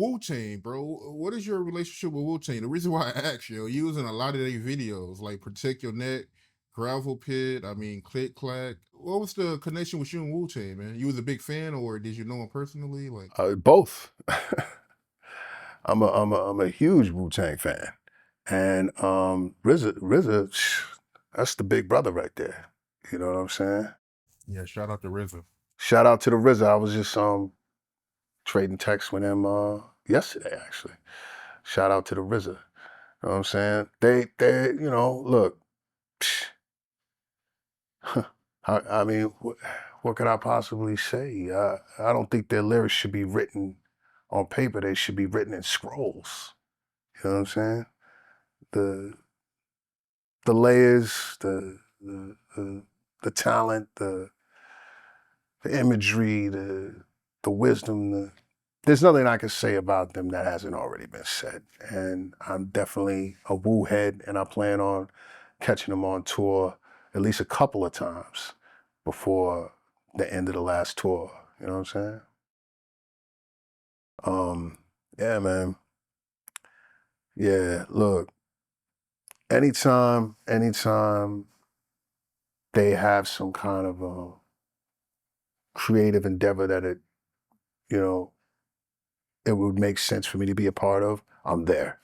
Wu-Tang, bro. What is your relationship with Wu-Tang? The reason why I asked you, you was in a lot of their videos, like Protect Your Neck, Gravel Pit, I mean, Click Clack. What was the connection with you and Wu-Tang, man? You was a big fan, or did you know him personally? Like, Both. I'm a huge Wu-Tang fan. And RZA, that's the big brother right there. You know what I'm saying? yeah, shout out to RZA. Shout out to the RZA. I was just trading texts with him yesterday, actually. Shout out to the RZA. You know what I'm saying? They look, I mean, what could I possibly say? I don't think their lyrics should be written on paper. They should be written in scrolls. You know what I'm saying? The the layers, the talent, the imagery, the wisdom. There's nothing I can say about them that hasn't already been said. And I'm definitely a Wu head, and I plan on catching them on tour at least a couple of times before the end of the last tour. You know what I'm saying? Yeah, man. Yeah, look, anytime they have some kind of a creative endeavor that you know, it would make sense for me to be a part of, I'm there.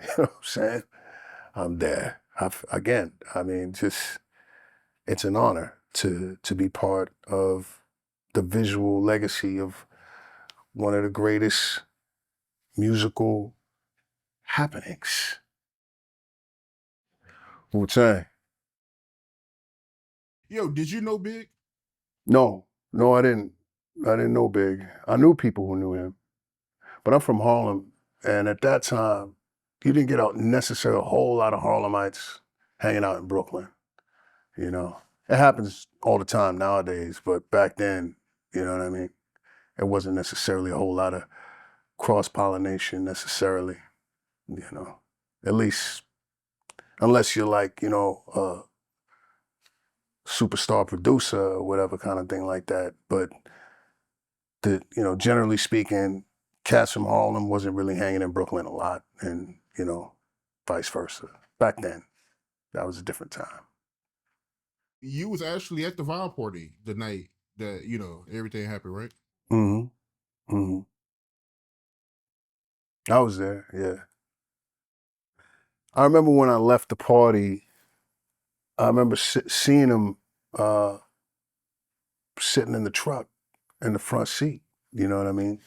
You know what I'm saying? I'm there. Again, I mean, just it's an honor to be part of the visual legacy of one of the greatest musical happenings. Wu-Tang. Yo, did you know Big? No, I didn't. I didn't know Big. I knew people who knew him, but I'm from Harlem, and at that time, you didn't get out necessarily a whole lot of Harlemites hanging out in Brooklyn. You know, it happens all the time nowadays, but back then, you know what I mean? It wasn't necessarily a whole lot of cross-pollination necessarily, you know, at least unless you're like, a superstar producer or whatever kind of thing like that. But generally speaking, cats from Harlem wasn't really hanging in Brooklyn a lot, and, vice versa. Back then, that was a different time. You was actually at the vibe party the night that, everything happened, right? Mm-hmm. Mm-hmm. I was there, yeah. I remember when I left the party, I remember seeing him sitting in the truck in the front seat, you know what I mean?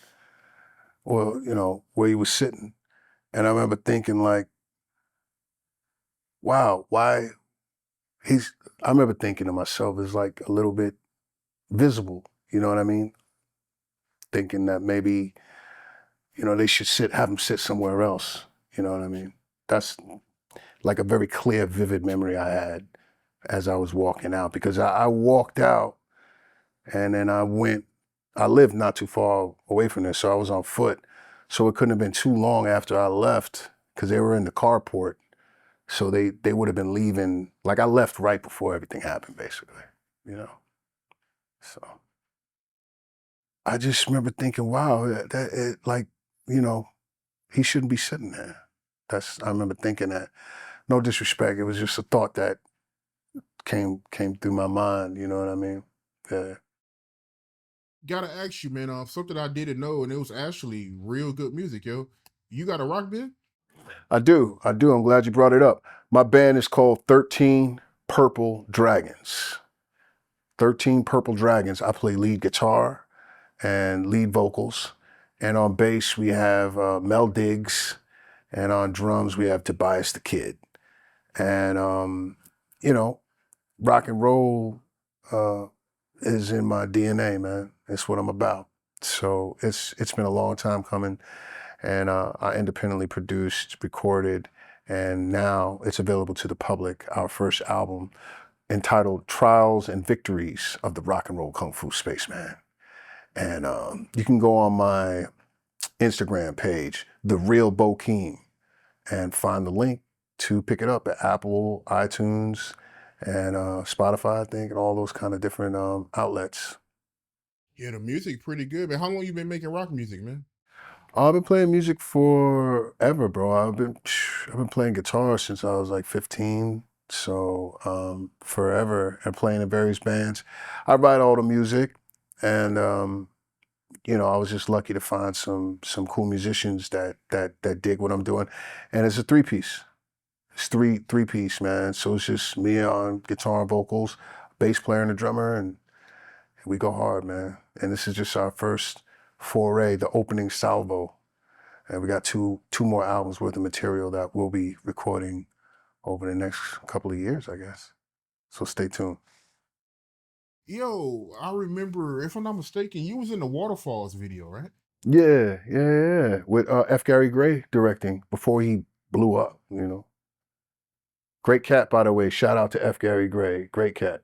Or, where he was sitting. And I remember thinking like, wow, why I remember thinking to myself, it's like a little bit visible, you know what I mean? Thinking that maybe, they should have him sit somewhere else, you know what I mean? That's like a very clear, vivid memory I had as I was walking out, because I walked out and then I lived not too far away from there, so I was on foot. So it couldn't have been too long after I left, because they were in the carport. So they would have been leaving, like I left right before everything happened, basically, you know? So I just remember thinking, wow, he shouldn't be sitting there. I remember thinking that. No disrespect, it was just a thought that came through my mind, you know what I mean? Yeah. Gotta ask you, man, something I didn't know, and it was actually real good music, yo. You got a rock band? I do. I'm glad you brought it up. My band is called 13 Purple Dragons. 13 Purple Dragons. I play lead guitar and lead vocals. And on bass, we have Mel Diggs. And on drums, we have Tobias the Kid. And, rock and roll is in my DNA, man. It's what I'm about. So it's been a long time coming. And I independently produced, recorded, and now it's available to the public, our first album entitled Trials and Victories of the Rock and Roll Kung Fu Spaceman. And you can go on my Instagram page, The Real Bokeem, and find the link to pick it up at Apple, iTunes, and Spotify, I think, and all those kind of different outlets. Yeah, the music pretty good, man. How long you been making rock music, man? I've been playing music forever, bro. I've been playing guitar since I was like 15. So forever, and playing in various bands. I write all the music, and you know, I was just lucky to find some cool musicians that dig what I'm doing, and it's a three piece. It's three piece, man. So it's just me on guitar and vocals, bass player and a drummer, and we go hard, man. And this is just our first foray, the opening salvo. And we got two more albums worth of material that we'll be recording over the next couple of years, I guess. So stay tuned. Yo, I remember, if I'm not mistaken, you was in the Waterfalls video, right? Yeah. With F. Gary Gray directing before he blew up, you know. Great cat, by the way. Shout out to F. Gary Gray. Great cat.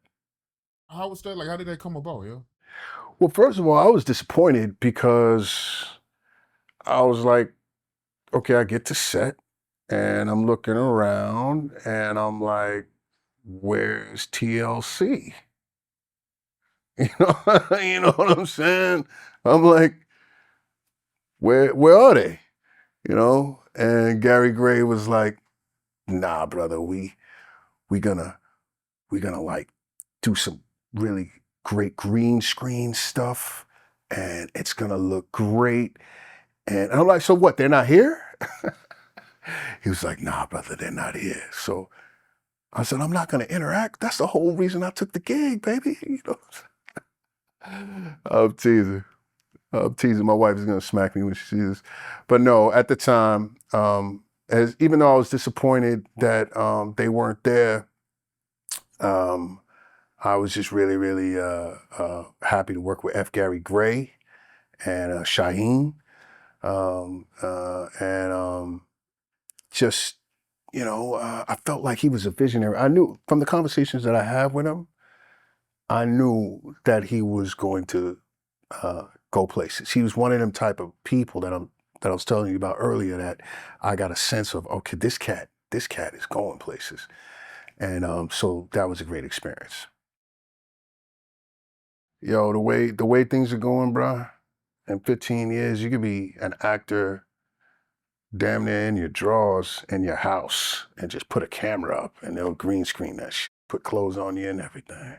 How was that? Like, how did that come about, yo? Well, first of all, I was disappointed because I was like, okay, I get to set and I'm looking around and I'm like, where's TLC? You know what I'm saying? I'm like, where are they? You know? And Gary Gray was like, nah, brother, we gonna like do some really great green screen stuff and it's gonna look great. And I'm like, so what, they're not here? He was like, nah, brother, they're not here. So I said, I'm not gonna interact. That's the whole reason I took the gig, baby. You know? I'm teasing. I'm teasing. My wife is gonna smack me when she sees this. But no, at the time, as even though I was disappointed that they weren't there, I was just really happy to work with F. Gary Gray and Shaheen. And just, you know, I felt like he was a visionary. I knew from the conversations that I had with him, I knew that he was going to go places. He was one of them type of people that I was telling you about earlier that I got a sense of, okay, this cat is going places. And so that was a great experience. Yo, the way things are going, bruh, in 15 years, you could be an actor damn near in your drawers in your house and just put a camera up and they'll green screen that shit, put clothes on you and everything.